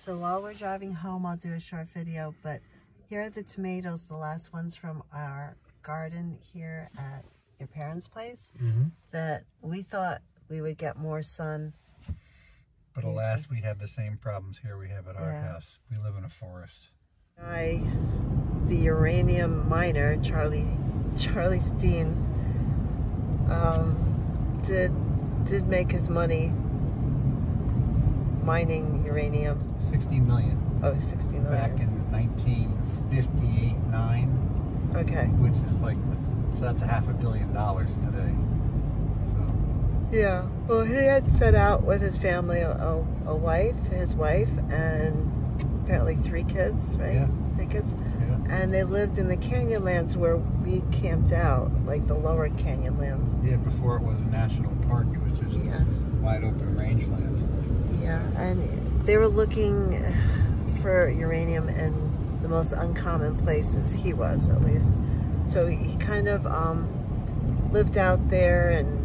So while we're driving home, I'll do a short video, but here are the tomatoes, the last ones from our garden here at your parents' place, that we thought we would get more sun. But alas, we have the same problems here we have at our house. We live in a forest. The uranium miner, Charlie Steen, did make his money mining uranium. 60 million. Oh, 60 million. Back in 1958-9. Okay. Which is like, so that's $500 million today. So. Yeah. Well, he had set out with his family, his wife, and apparently 3 kids, right? Yeah. 3 kids. Yeah. And they lived in the Canyonlands where we camped out, like the lower Canyonlands. Yeah, before it was a national park, it was just wide open rangeland. Yeah, and they were looking for uranium in the most uncommon places. He was, at least. So he kind of lived out there and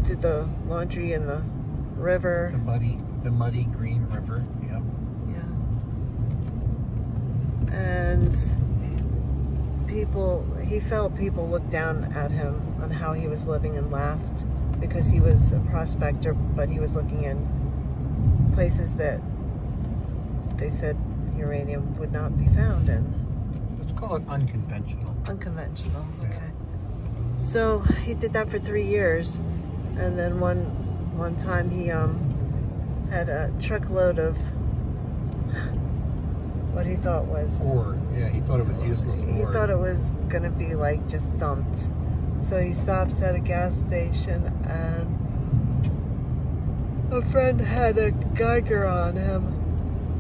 did the laundry in the river. The muddy green river. Yep. Yeah. And he felt people looked down at him on how he was living and laughed, because he was a prospector, but he was looking in places that they said uranium would not be found in. Let's call it unconventional. Unconventional, okay. So he did that for 3 years, and then one time he had a truckload of what he thought was ore. Yeah, he thought it was useless ore. He thought it was gonna be like just dumped. So he stops at a gas station, and a friend had a Geiger on him.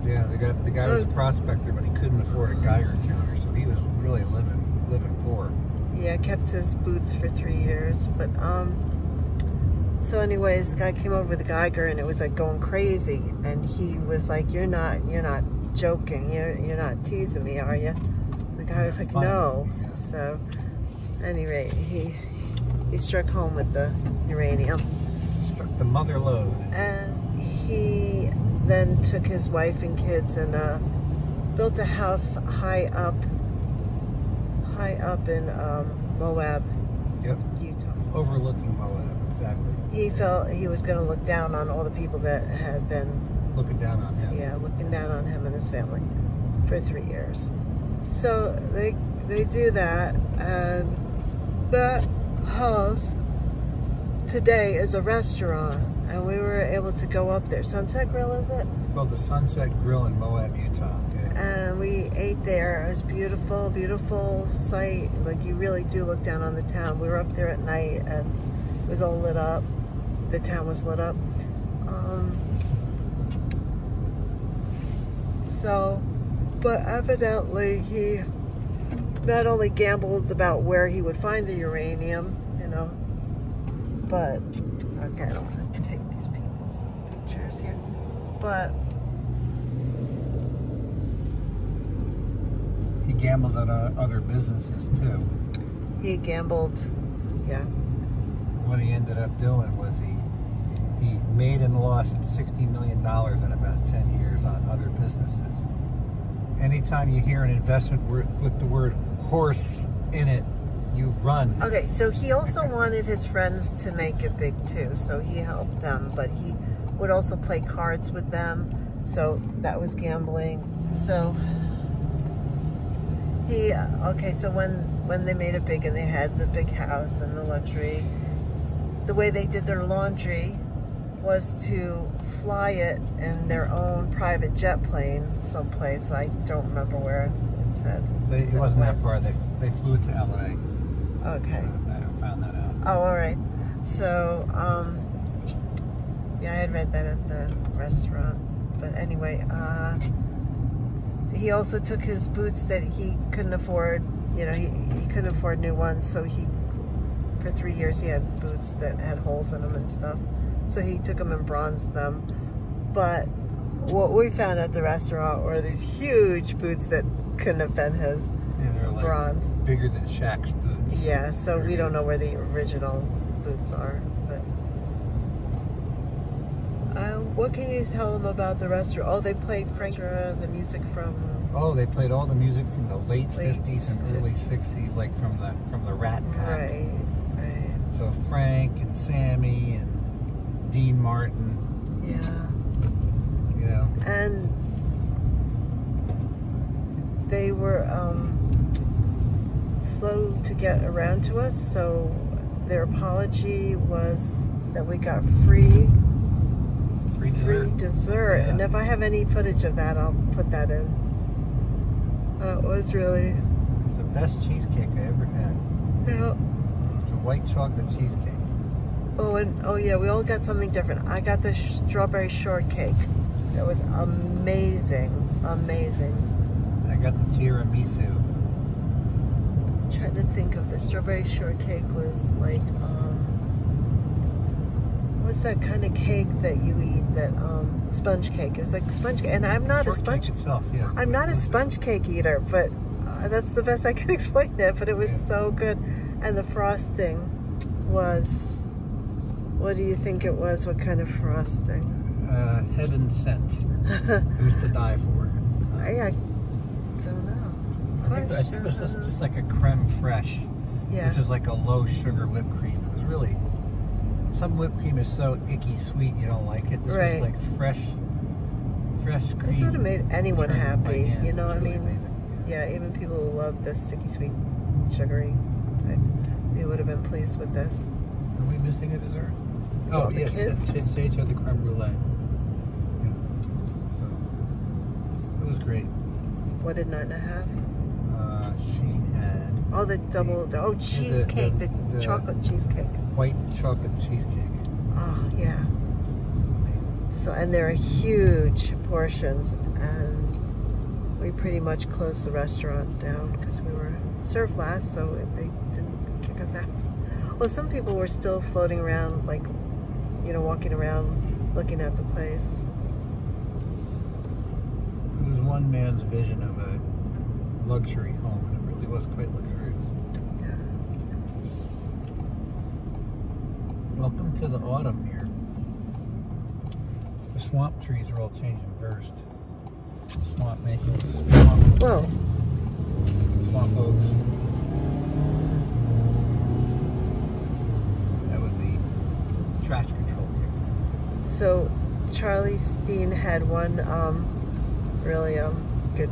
Yeah, the guy was a prospector, but he couldn't afford a Geiger counter, so he was really living poor. Yeah, kept his boots for 3 years, but so anyways, the guy came over with a Geiger, and it was like going crazy, and he was like, "You're not joking, you're not teasing me, are you?" The guy was like, "No." Yeah. So anyway, he struck home with the uranium. Struck the mother lode. And he then took his wife and kids and built a house high up in Moab, Utah. Overlooking Moab, exactly. He felt he was going to look down on all the people that had been looking down on him. Yeah, looking down on him and his family for 3 years. So they do that, and that house today is a restaurant, and we were able to go up there. Sunset Grill, is it? It's called the Sunset Grill in Moab, Utah. Yeah. And we ate there. It was beautiful, beautiful sight. Like, you really do look down on the town. We were up there at night, and it was all lit up. The town was lit up. But evidently he not only gambled about where he would find the uranium, but, okay, I don't want to take these people's pictures here, but he gambled on other businesses too. He gambled, yeah. What he ended up doing was he made and lost $60 million in about 10 years on other businesses. Anytime you hear an investment with the word horse in it, you run. Okay, so he also wanted his friends to make it big too, so he helped them, but he would also play cards with them, so that was gambling. So so when they made it big and they had the big house and the luxury, the way they did their laundry was to fly it in their own private jet plane someplace. I don't remember where it said. It wasn't that far. They flew it to LA. Okay. So I found that out. Oh, all right. So, yeah, I had read that at the restaurant. But anyway, he also took his boots that he couldn't afford. He couldn't afford new ones, so for 3 years he had boots that had holes in them and stuff. So he took them and bronzed them. But what we found at the restaurant were these huge boots that couldn't have been his. Yeah, they're like bronzed. Bigger than Shaq's boots. Yeah, so we don't know where the original boots are. But What can you tell them about the restaurant? Oh, they played the music from... Oh, they played all the music from the late 50s and early 50s. 60s, like from the Rat Pack. Right. So Frank and Sammy and Dean Martin. Yeah. You know. And they were slow to get around to us, so their apology was that we got free dessert. Yeah. And if I have any footage of that, I'll put that in. It was really... It was the best cheesecake I ever had. Yeah. It's a white chocolate cheesecake. Oh yeah, we all got something different. I got the strawberry shortcake. That was amazing. Amazing. I got the tiramisu. I'm trying to think of the strawberry shortcake was like, what's that kind of cake that you eat? That sponge cake. It was like sponge cake, and I'm not a sponge itself. Yeah. I'm not a sponge cake eater, but that's the best I can explain it. But it was so good, and the frosting was. What do you think it was? What kind of frosting? Heaven sent. It was to die for. So. I don't know. I think it was just like a creme fraiche, Yeah. which is like a low sugar whipped cream. It was really, some whipped cream is so icky sweet you don't like it. This was like fresh cream. This would have made anyone happy. You know, I really mean, yeah, even people who love the sticky sweet, sugary type, they would have been pleased with this. Are we missing a dessert? Well, Oh, the yes, kids. Sage had the creme brulee. Yeah. So, it was great. What did Nina have? She had Oh, the cheesecake, the chocolate cheesecake. white chocolate cheesecake. Oh, yeah. Amazing. So, and they're huge portions, and we pretty much closed the restaurant down because we were served last, so they didn't kick us out. Well, some people were still floating around, like, you know, walking around, looking at the place. It was one man's vision of a luxury home, and it really was quite luxurious. Yeah. Welcome to the autumn here. The swamp trees are all changing first. Swamp maples, swamp oaks. That was the trash control kick. So, Charlie Steen had one really good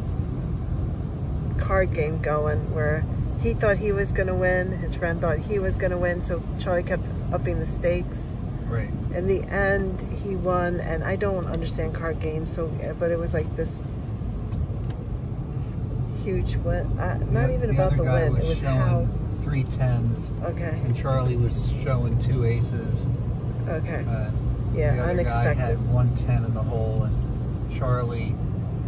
card game going where he thought he was going to win, his friend thought he was going to win, so Charlie kept upping the stakes. Right. In the end, he won, and I don't understand card games, so but it was like this huge win. Not even about the win. It was how 3 10s. Okay. And Charlie was showing 2 aces. Okay. Yeah, the other unexpected. guy had 1 10 in the hole, and Charlie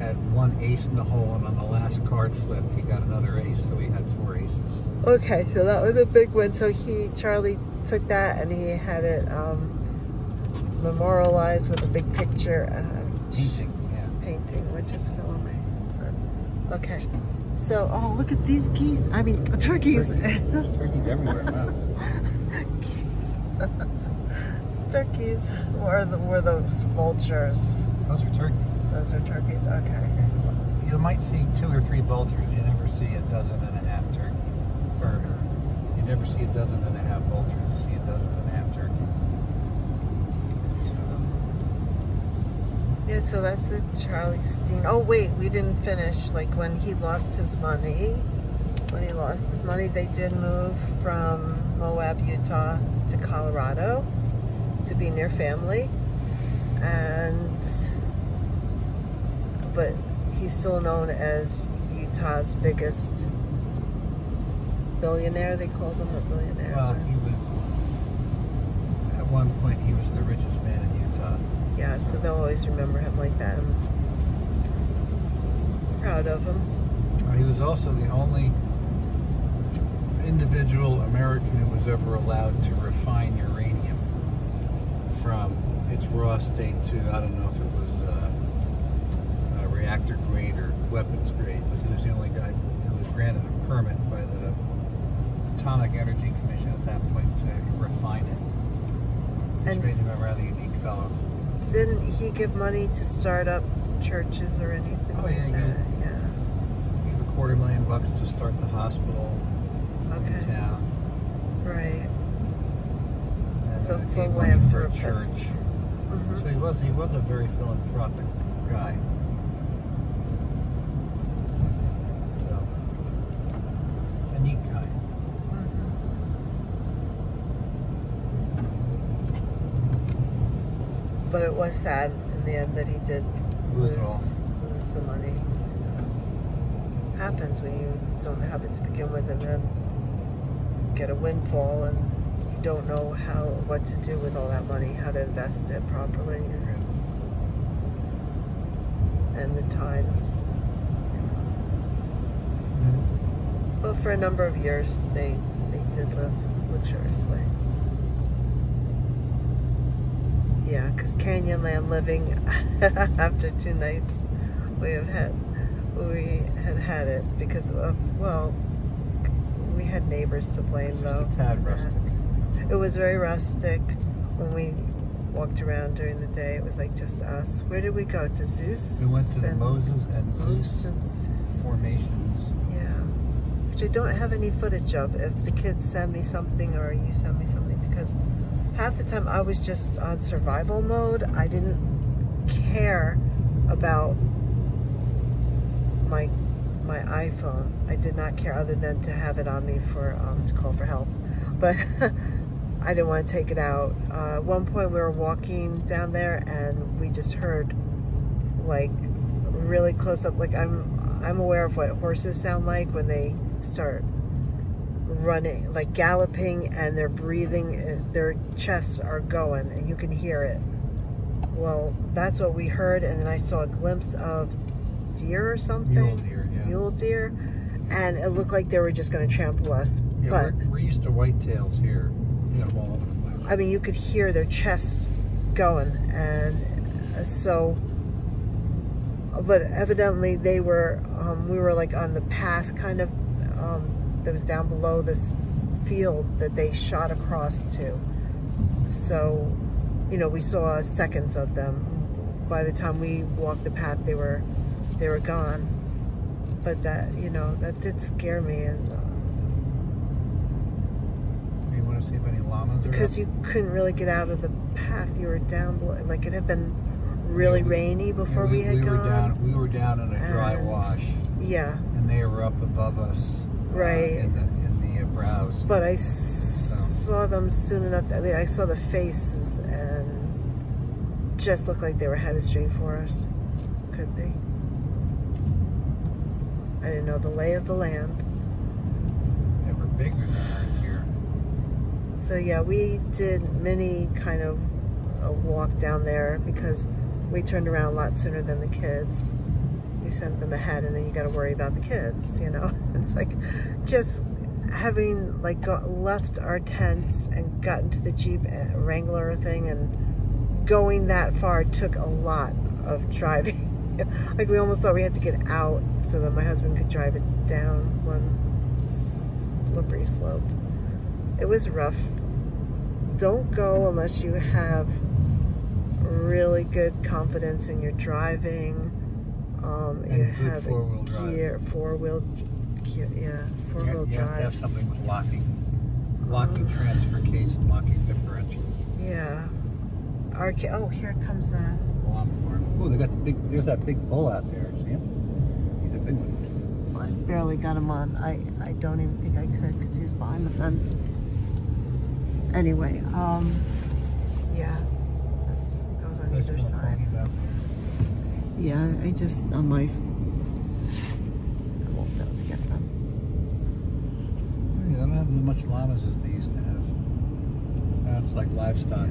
had 1 ace in the hole, and on the last card flip, he got another ace, so he had 4 aces. Okay, so that was a big win. So Charlie took that and he had it memorialized with a big picture. Painting, yeah. Painting, which is filming. Okay. So, oh, look at these geese. I mean, turkeys. Turkeys everywhere, wow. Turkeys. Were those vultures? Those are turkeys. Those are turkeys, okay. You might see 2 or 3 vultures. You never see 12 turkeys. Or you never see 12 vultures. You see 12 turkeys. Yeah, so that's the Charlie Steen. Oh, wait, we didn't finish. Like, when he lost his money, they did move from Moab, Utah to Colorado to be near family. But he's still known as Utah's biggest billionaire. They called him a billionaire. Well, he was, at one point, he was the richest man in Utah. Yeah, so they'll always remember him like that. I'm proud of him. He was also the only individual American who was ever allowed to refine uranium from its raw state to, I don't know if it was reactor grade or weapons grade, but he was the only guy who was granted a permit by the Atomic Energy Commission at that point to refine it. Which made him a rather unique fellow. didn't he give money to start up churches or anything Oh, like yeah, that? Yeah. He gave $250,000 to start the hospital in town. Right. And So then full gave money for a philanthropist. church. Mm-hmm. So he was a very philanthropic guy. So, a neat guy. But it was sad in the end that he did lose the money. Happens when you don't have it to begin with and then get a windfall and you don't know what to do with all that money, how to invest it properly, and the times. But for a number of years, they did live luxuriously. Yeah, because Canyonland living after 2 nights, we had it because of, well, we had neighbors to blame though. Just a tad rustic. It was very rustic. When we walked around during the day, it was like just us. Where did we go? To Zeus? We went to the Moses and Zeus formations. Yeah, which I don't have any footage of. If the kids send me something or you send me something, because half the time I was just on survival mode. I didn't care about my iPhone. I did not care other than to have it on me for to call for help. But I didn't want to take it out. At one point we were walking down there and we just heard like really close up, like I'm aware of what horses sound like when they start running, like galloping, and they're breathing, their chests are going and you can hear it. Well, that's what we heard, and then I saw a glimpse of deer or something. Mule deer, yeah. Mule deer, and it looked like they were just going to trample us. Yeah, but we're used to whitetails here. We got them all over the place. I mean, you could hear their chests going, and so, but evidently they were, we were like on the path kind of, that was down below this field that they shot across to. So, you know, we saw seconds of them. By the time we walked the path, they were gone. But that, you know, that did scare me. And you want to see if any llamas are because up? you couldn't really get out of the path. You were down below, like it had been really rainy before we had gone. We were down in a dry wash. Yeah. And they were up above us. Right. In the brows. But I saw them soon enough. I saw the faces and just looked like they were headed straight for us. Could be. I didn't know the lay of the land. They were bigger than around here. So yeah, we did many kind of a walk down there because we turned around a lot sooner than the kids. We sent them ahead, and then you got to worry about the kids, you know. It's like just having like left our tents and gotten to the Jeep Wrangler thing, and going that far took a lot of driving. Like we almost thought we had to get out so that my husband could drive it down one slippery slope. It was rough. Don't go unless you have really good confidence in your driving. You have four-wheel gear, drive. four-wheel drive. You have to have something with locking transfer case and locking differentials. Yeah. Oh, here comes Oh, they got there's that big bull out there. See him? He's a big one. Well, I barely got him on. I don't even think I could because he was behind the fence. Anyway, yeah, this goes on either side. Yeah, I just I won't be able to get them. Yeah, they don't have as much llamas as they used to have. Now it's like livestock.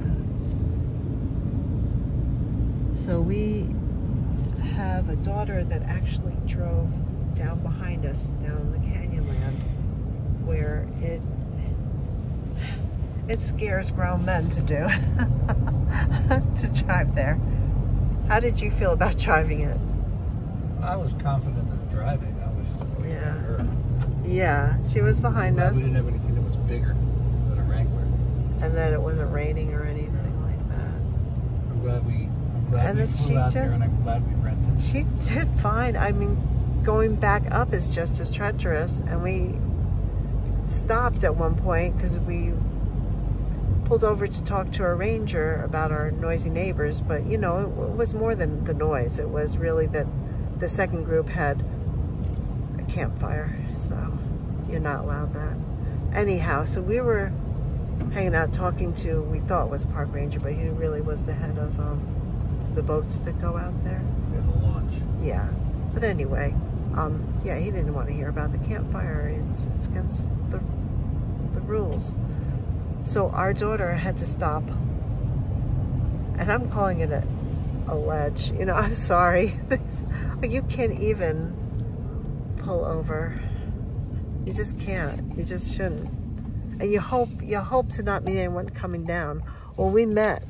So we have a daughter that actually drove down behind us, down the Canyonland, where it scares grown men to do, to drive there. How did you feel about driving it? I was confident in driving. I was just really her. Yeah, she was behind us. We didn't have anything that was bigger than a Wrangler. And then it wasn't raining or anything like that. I'm glad we And then she out there, just, and I'm glad we rented. she did fine. I mean, going back up is just as treacherous, and we stopped at one point because we pulled over to talk to a ranger about our noisy neighbors, but you know, it was more than the noise. It was really that the second group had a campfire, so you're not allowed that. Anyhow, so we were hanging out talking to, we thought was a park ranger, but he really was the head of the boats that go out there. Yeah, the launch. Yeah, but anyway, yeah, he didn't want to hear about the campfire. It's against the rules. So our daughter had to stop, and I'm calling it a ledge. You know, I'm sorry. Like, you can't even pull over. You just can't. You just shouldn't. And you hope to not meet anyone coming down. Well, we met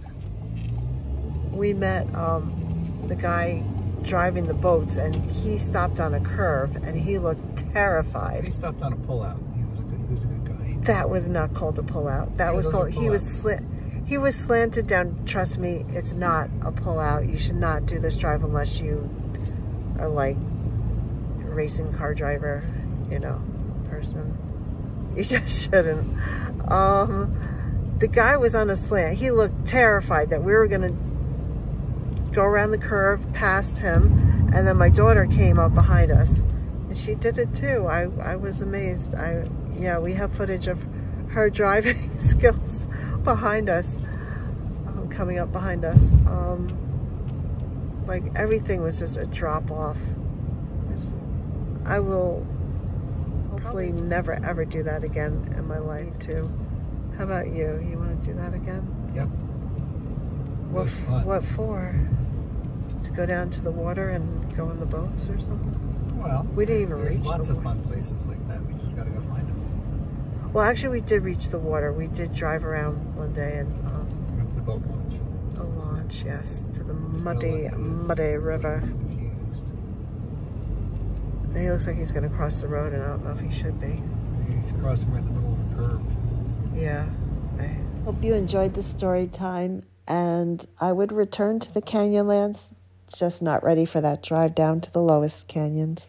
the guy driving the boats, and he stopped on a curve, and he looked terrified. He stopped on a pullout. He was a good guy. That was not called a pullout. That was called, he was slanted down. Trust me, it's not a pullout. You should not do this drive unless you are like a racing car driver, you know, person. You just shouldn't. The guy was on a slant. He looked terrified that we were gonna go around the curve past him, and then my daughter came up behind us, and she did it too. I was amazed. Yeah, we have footage of her driving skills behind us, coming up behind us. Like, everything was just a drop off. I will hopefully never ever do that again in my life too. How about you? You want to do that again? Yep. What for? To go down to the water and go on the boats or something? Well, we didn't even reach the water. There's lots of fun places like that. We just got to go find them. Well, actually, we did reach the water. We did drive around one day and we went to the boat launch. The launch, yes, to the muddy river. Confused. And he looks like he's going to cross the road, and I don't know if he should be. He's crossing right in the middle of the curve. Yeah. I hope you enjoyed the story time, and I would return to the Canyonlands, just not ready for that drive down to the lowest canyons.